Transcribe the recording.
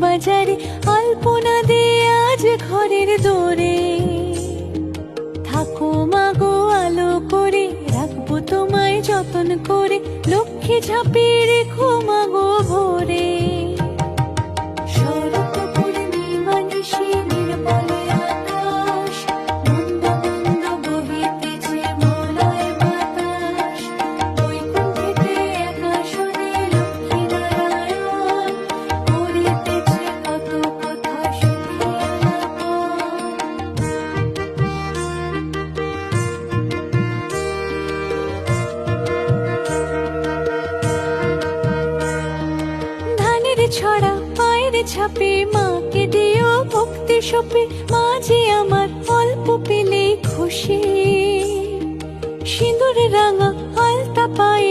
বাজারে আলপনা দিয়ে আজ ঘরের দোরে। থাকো মাগো আলো করে, রাখবো তোমায় যতন করে, লক্ষ্মী ঝাঁপিয়ে রেখো মাগো ভোরে। শরৎ পূর্ণিমা নিশি নির্মল আকাশ, মন্দ মন্দ বহিতেছে মলয় বাতাস। বৈকুণ্ঠেতে এক আসনে লক্ষ্মী নারায়ণ, করিতেছে কত কথা সুখী আলাপন। ধানের ছড়া পায়ের ছাপে মাকে দিও ভক্তি সপে, মাঝে আমার অল্প পেলে খুশি। সিঁদুর রাঙা আলতা পায়ে